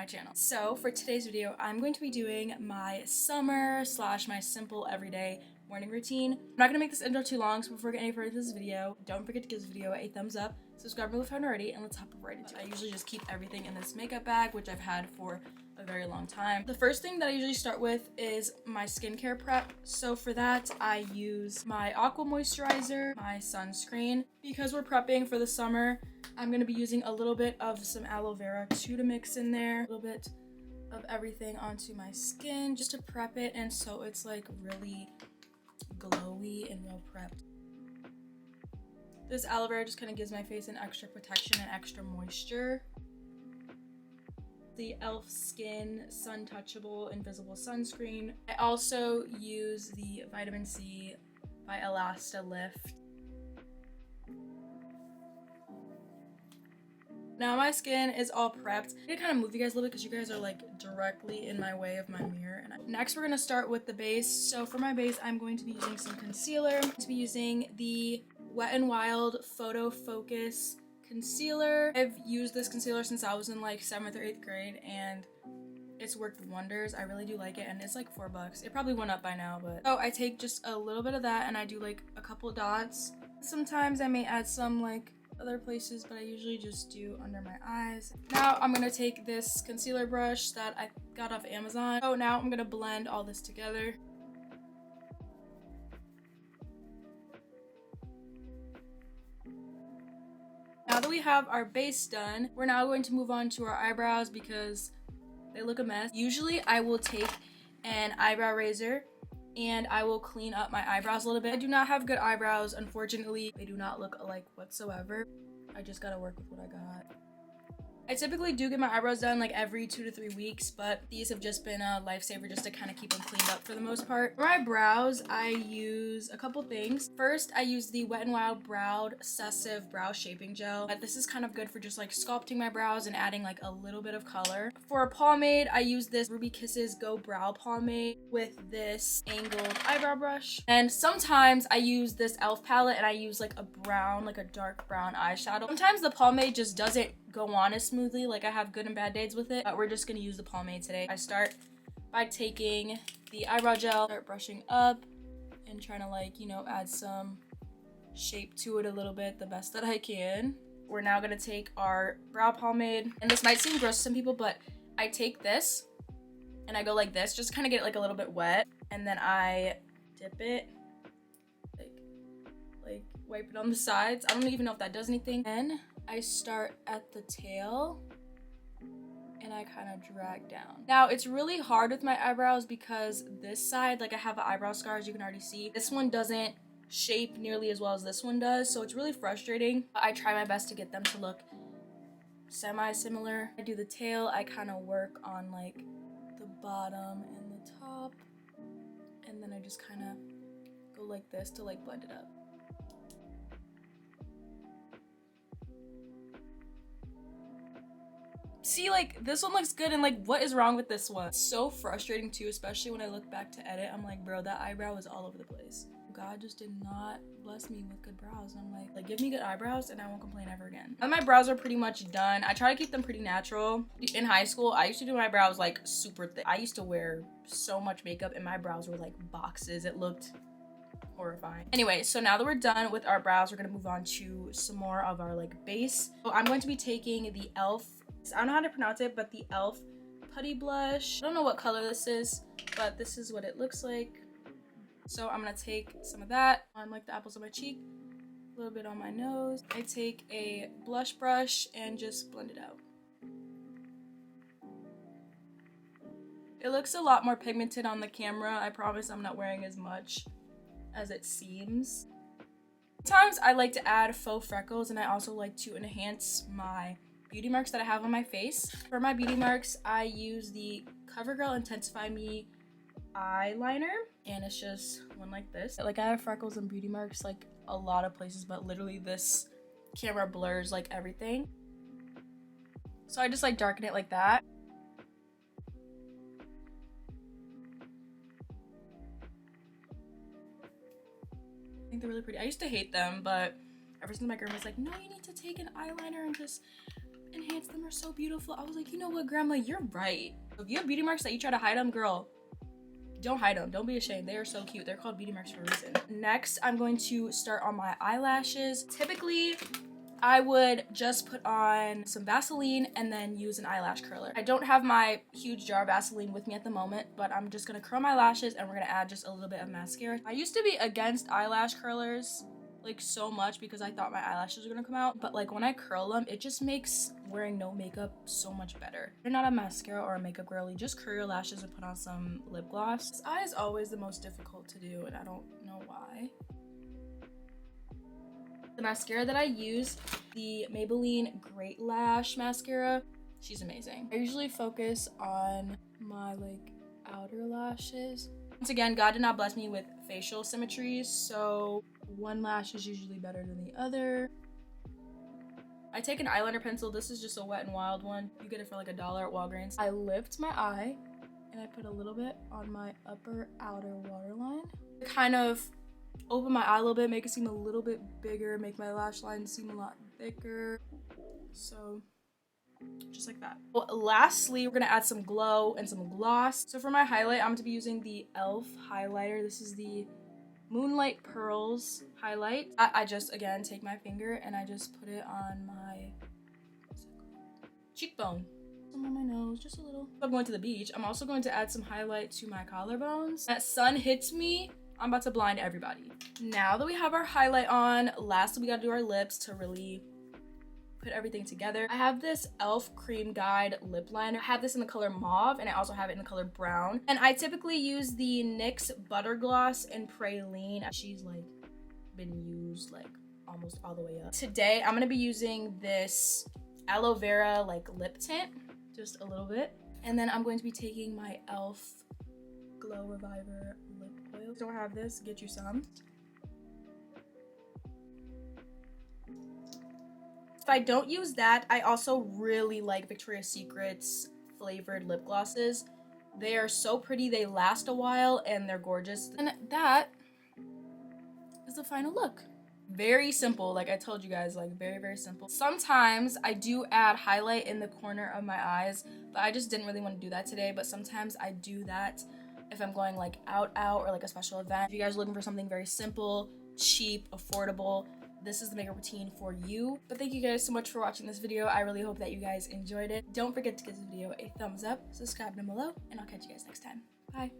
my channel. So for today's video, I'm going to be doing my summer / my simple everyday morning routine. I'm not gonna make this intro too long, so before we get any further into this video, don't forget to give this video a thumbs up, subscribe if you haven't already, and let's hop right into it. I usually just keep everything in this makeup bag, which I've had for a very long time. The first thing that I usually start with is my skincare prep. So for that, I use my Aqua Moisturizer, my sunscreen. Because we're prepping for the summer, I'm gonna be using a little bit of some aloe vera too to mix in there. A little bit of everything onto my skin just to prep it, and so it's like really glowy and well prepped. This aloe vera just kind of gives my face an extra protection and extra moisture. The e.l.f. Skin Sun Touchable Invisible Sunscreen. I also use the Vitamin C by Elasta Lift. Now my skin is all prepped. I'm gonna kind of move you guys a little bit because you guys are like directly in my way of my mirror. And next we're gonna start with the base. So for my base, I'm going to be using some concealer. I'm going to be using the Wet n Wild Photo Focus concealer. I've used this concealer since I was in like 7th or 8th grade and it's worked wonders. I really do like it, and it's like $4. It probably went up by now, but so I take just a little bit of that and I do like a couple dots. Sometimes I may add some like other places, but I usually just do under my eyes. Now I'm gonna take this concealer brush that I got off Amazon. So now I'm gonna blend all this together. Now that we have our base done, we're now going to move on to our eyebrows because they look a mess. Usually I will take an eyebrow razor and I will clean up my eyebrows a little bit. I do not have good eyebrows, unfortunately. They do not look alike whatsoever. I just gotta work with what I got. I typically do get my eyebrows done like every 2 to 3 weeks, but these have just been a lifesaver just to kind of keep them cleaned up for the most part. For my brows, I use a couple things. First, I use the Wet n Wild Brow Obsessive Brow Shaping Gel. This is kind of good for just like sculpting my brows and adding like a little bit of color. For a pomade, I use this Ruby Kisses Go Brow Pomade with this angled eyebrow brush. And sometimes I use this e.l.f. palette and I use like a brown, like a dark brown eyeshadow. Sometimes the pomade just doesn't go on as smoothly, like I have good and bad days with it, but we're just gonna use the pomade today. I start by taking the eyebrow gel, start brushing up and trying to like, you know, add some shape to it a little bit, the best that I can. We're now gonna take our brow pomade, and this might seem gross to some people, but I take this and I go like this, just kind of get it like a little bit wet, and then I dip it, like wipe it on the sides. I don't even know if that does anything. Then I start at the tail and I kind of drag down. Now it's really hard with my eyebrows because this side, like I have an eyebrow scar, as you can already see. This one doesn't shape nearly as well as this one does, so it's really frustrating. I try my best to get them to look semi-similar. I do the tail, I kind of work on like the bottom and the top, and then I just kind of go like this to like blend it up. See, like this one looks good, and like what is wrong with this one? It's so frustrating too, especially when I look back to edit. I'm like, bro, that eyebrow is all over the place. God just did not bless me with good brows, and I'm like give me good eyebrows and I won't complain ever again. And my brows are pretty much done. I try to keep them pretty natural. In high school, I used to do my brows like super thick. I used to wear so much makeup and my brows were like boxes. It looked horrifying. Anyway, so now that we're done with our brows, we're gonna move on to some more of our like base. So I'm going to be taking the e.l.f. I don't know how to pronounce it, but the e.l.f. Putty Blush. I don't know what color this is, but this is what it looks like. So I'm gonna take some of that on like the apples of my cheek, a little bit on my nose. I take a blush brush and just blend it out. It looks a lot more pigmented on the camera. I promise I'm not wearing as much as it seems. Sometimes I like to add faux freckles, and I also like to enhance my beauty marks that I have on my face. For my beauty marks, I use the CoverGirl Intensify Me eyeliner, and it's just one like this. Like I have freckles and beauty marks like a lot of places, but literally this camera blurs like everything. So I just like darken it like that. I think they're really pretty. I used to hate them, but ever since my grandma was like, no, you need to take an eyeliner and just enhance them are so beautiful. I was like, you know what, grandma, you're right. If you have beauty marks that you try to hide them, girl, don't hide them. Don't be ashamed. They are so cute. They're called beauty marks for a reason. Next, I'm going to start on my eyelashes. Typically, I would just put on some Vaseline and then use an eyelash curler. I don't have my huge jar of Vaseline with me at the moment, but I'm just gonna curl my lashes and we're gonna add just a little bit of mascara. I used to be against eyelash curlers like so much because I thought my eyelashes were gonna come out, but like when I curl them, it just makes wearing no makeup so much better. If you're not a mascara or a makeup girly, just curl your lashes and put on some lip gloss. This eye is always the most difficult to do and I don't know why. The mascara that I use, the Maybelline Great Lash mascara, she's amazing. I usually focus on my like outer lashes. Once again, God did not bless me with facial symmetry, so one lash is usually better than the other. I take an eyeliner pencil. This is just a Wet n Wild one. You get it for like $1 at Walgreens. I lift my eye and I put a little bit on my upper outer waterline. Kind of open my eye a little bit, make it seem a little bit bigger, make my lash line seem a lot thicker. So just like that. Well, lastly, we're gonna add some glow and some gloss. So for my highlight, I'm going to be using the e.l.f. highlighter. This is the Moonlight Pearls highlight. I just, again, take my finger and I just put it on my cheekbone. Some on my nose, just a little. If I'm going to the beach, I'm also going to add some highlight to my collarbones. That sun hits me, I'm about to blind everybody. Now that we have our highlight on, lastly we gotta do our lips to really put everything together. I have this e.l.f. Cream Guide lip liner. I have this in the color mauve and I also have it in the color brown. And I typically use the NYX Butter Gloss in Praline. She's like been used like almost all the way up. Today I'm gonna be using this aloe vera like lip tint, just a little bit. And then I'm going to be taking my e.l.f. Glow Reviver lip oil. If you don't have this, get you some. If I don't use that, I also really like Victoria's Secret's flavored lip glosses. They are so pretty, they last a while, and they're gorgeous. And that is the final look. Very simple, like I told you guys, like very, very simple. Sometimes I do add highlight in the corner of my eyes, but I just didn't really want to do that today. But sometimes I do that if I'm going like out or like a special event. If you guys are looking for something very simple, cheap, affordable, this is the makeup routine for you. But thank you guys so much for watching this video. I really hope that you guys enjoyed it. Don't forget to give this video a thumbs up, subscribe down below, and I'll catch you guys next time. Bye.